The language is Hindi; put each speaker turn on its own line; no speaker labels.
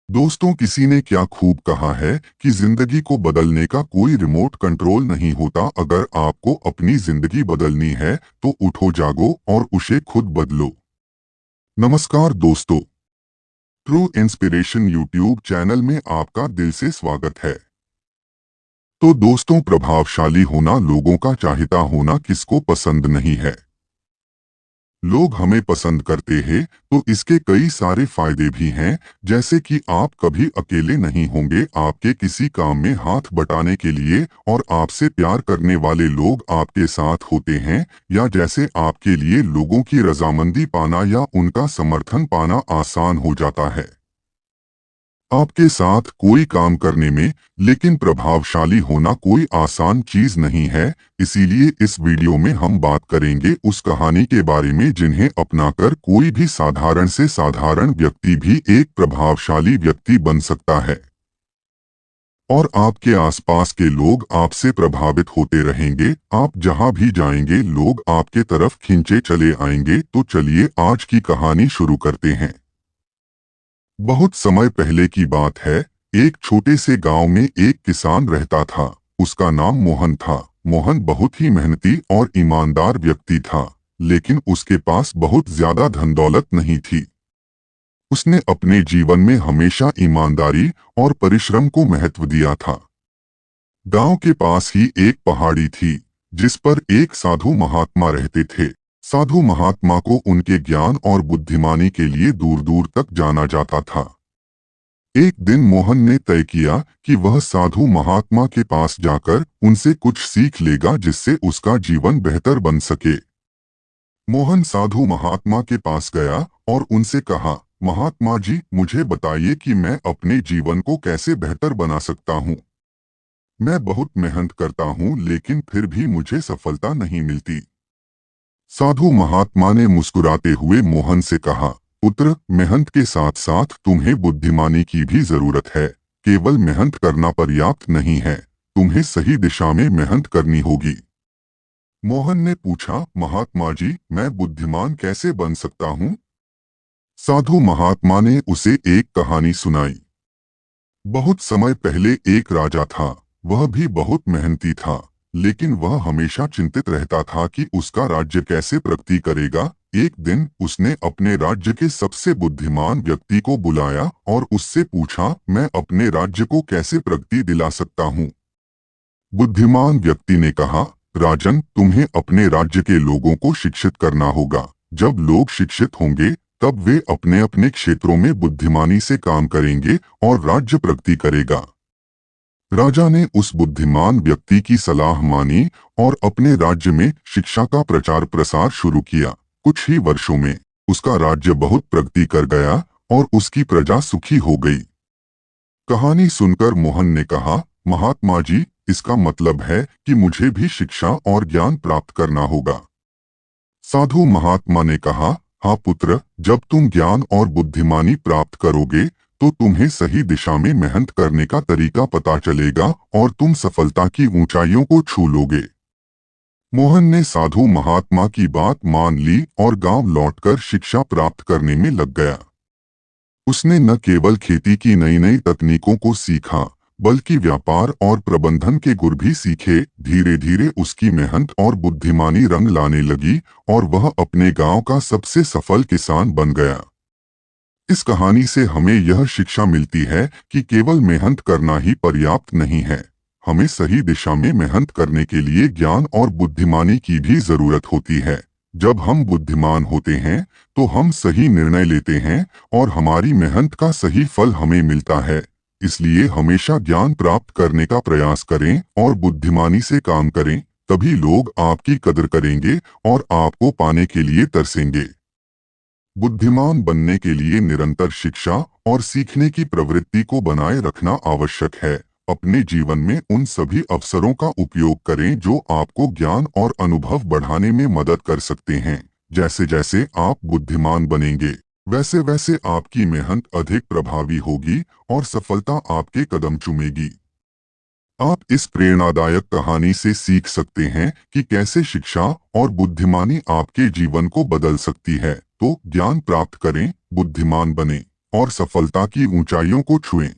दोस्तों, किसी ने क्या खूब कहा है कि जिंदगी को बदलने का कोई रिमोट कंट्रोल नहीं होता। अगर आपको अपनी जिंदगी बदलनी है तो उठो, जागो और उसे खुद बदलो। नमस्कार दोस्तों, ट्रू इंस्पिरेशन यूट्यूब चैनल में आपका दिल से स्वागत है। तो दोस्तों, प्रभावशाली होना लोगों का चाहता होना किसको पसंद नहीं है। लोग हमें पसंद करते हैं तो इसके कई सारे फायदे भी हैं, जैसे कि आप कभी अकेले नहीं होंगे, आपके किसी काम में हाथ बटाने के लिए और आपसे प्यार करने वाले लोग आपके साथ होते हैं, या जैसे आपके लिए लोगों की रजामंदी पाना या उनका समर्थन पाना आसान हो जाता है आपके साथ कोई काम करने में। लेकिन प्रभावशाली होना कोई आसान चीज नहीं है। इसीलिए इस वीडियो में हम बात करेंगे उस कहानी के बारे में जिन्हें अपनाकर कोई भी साधारण से साधारण व्यक्ति भी एक प्रभावशाली व्यक्ति बन सकता है और आपके आसपास के लोग आपसे प्रभावित होते रहेंगे। आप जहां भी जाएंगे लोग आपके तरफ खींचे चले आएंगे। तो चलिए आज की कहानी शुरू करते हैं। बहुत समय पहले की बात है। एक छोटे से गांव में एक किसान रहता था। उसका नाम मोहन था। मोहन बहुत ही मेहनती और ईमानदार व्यक्ति था, लेकिन उसके पास बहुत ज्यादा धन दौलत नहीं थी। उसने अपने जीवन में हमेशा ईमानदारी और परिश्रम को महत्व दिया था। गांव के पास ही एक पहाड़ी थी जिस पर एक साधु महात्मा रहते थे। साधु महात्मा को उनके ज्ञान और बुद्धिमानी के लिए दूर दूर तक जाना जाता था। एक दिन मोहन ने तय किया कि वह साधु महात्मा के पास जाकर उनसे कुछ सीख लेगा जिससे उसका जीवन बेहतर बन सके। मोहन साधु महात्मा के पास गया और उनसे कहा, महात्मा जी, मुझे बताइए कि मैं अपने जीवन को कैसे बेहतर बना सकता हूँ। मैं बहुत मेहनत करता हूँ लेकिन फिर भी मुझे सफलता नहीं मिलती। साधु महात्मा ने मुस्कुराते हुए मोहन से कहा, पुत्र, मेहनत के साथ साथ तुम्हें बुद्धिमानी की भी जरूरत है। केवल मेहनत करना पर्याप्त नहीं है, तुम्हें सही दिशा में मेहनत करनी होगी। मोहन ने पूछा, महात्मा जी, मैं बुद्धिमान कैसे बन सकता हूँ? साधु महात्मा ने उसे एक कहानी सुनाई। बहुत समय पहले एक राजा था। वह भी बहुत मेहनती था, लेकिन वह हमेशा चिंतित रहता था कि उसका राज्य कैसे प्रगति करेगा। एक दिन उसने अपने राज्य के सबसे बुद्धिमान व्यक्ति को बुलाया और उससे पूछा, मैं अपने राज्य को कैसे प्रगति दिला सकता हूँ? बुद्धिमान व्यक्ति ने कहा, राजन, तुम्हें अपने राज्य के लोगों को शिक्षित करना होगा। जब लोग शिक्षित होंगे तब वे अपने अपने क्षेत्रों में बुद्धिमानी से काम करेंगे और राज्य प्रगति करेगा। राजा ने उस बुद्धिमान व्यक्ति की सलाह मानी और अपने राज्य में शिक्षा का प्रचार प्रसार शुरू किया। कुछ ही वर्षों में उसका राज्य बहुत प्रगति कर गया और उसकी प्रजा सुखी हो गई। कहानी सुनकर मोहन ने कहा, महात्मा जी, इसका मतलब है कि मुझे भी शिक्षा और ज्ञान प्राप्त करना होगा। साधु महात्मा ने कहा, हाँ पुत्र, जब तुम ज्ञान और बुद्धिमानी प्राप्त करोगे तो तुम्हें सही दिशा में मेहनत करने का तरीका पता चलेगा और तुम सफलता की ऊंचाइयों को छू लोगे। मोहन ने साधु महात्मा की बात मान ली और गांव लौटकर शिक्षा प्राप्त करने में लग गया। उसने न केवल खेती की नई नई तकनीकों को सीखा, बल्कि व्यापार और प्रबंधन के गुर भी सीखे। धीरे धीरे उसकी मेहनत और बुद्धिमानी रंग लाने लगी और वह अपने गांव का सबसे सफल किसान बन गया। इस कहानी से हमें यह शिक्षा मिलती है कि केवल मेहनत करना ही पर्याप्त नहीं है। हमें सही दिशा में मेहनत करने के लिए ज्ञान और बुद्धिमानी की भी जरूरत होती है। जब हम बुद्धिमान होते हैं तो हम सही निर्णय लेते हैं और हमारी मेहनत का सही फल हमें मिलता है। इसलिए हमेशा ज्ञान प्राप्त करने का प्रयास करें और बुद्धिमानी से काम करें, तभी लोग आपकी कदर करेंगे और आपको पाने के लिए तरसेंगे। बुद्धिमान बनने के लिए निरंतर शिक्षा और सीखने की प्रवृत्ति को बनाए रखना आवश्यक है। अपने जीवन में उन सभी अवसरों का उपयोग करें जो आपको ज्ञान और अनुभव बढ़ाने में मदद कर सकते हैं। जैसे जैसे आप बुद्धिमान बनेंगे, वैसे वैसे आपकी मेहनत अधिक प्रभावी होगी और सफलता आपके कदम चूमेगी। आप इस प्रेरणादायक कहानी से सीख सकते हैं कि कैसे शिक्षा और बुद्धिमानी आपके जीवन को बदल सकती है। तो ज्ञान प्राप्त करें, बुद्धिमान बने और सफलता की ऊंचाइयों को छुएं।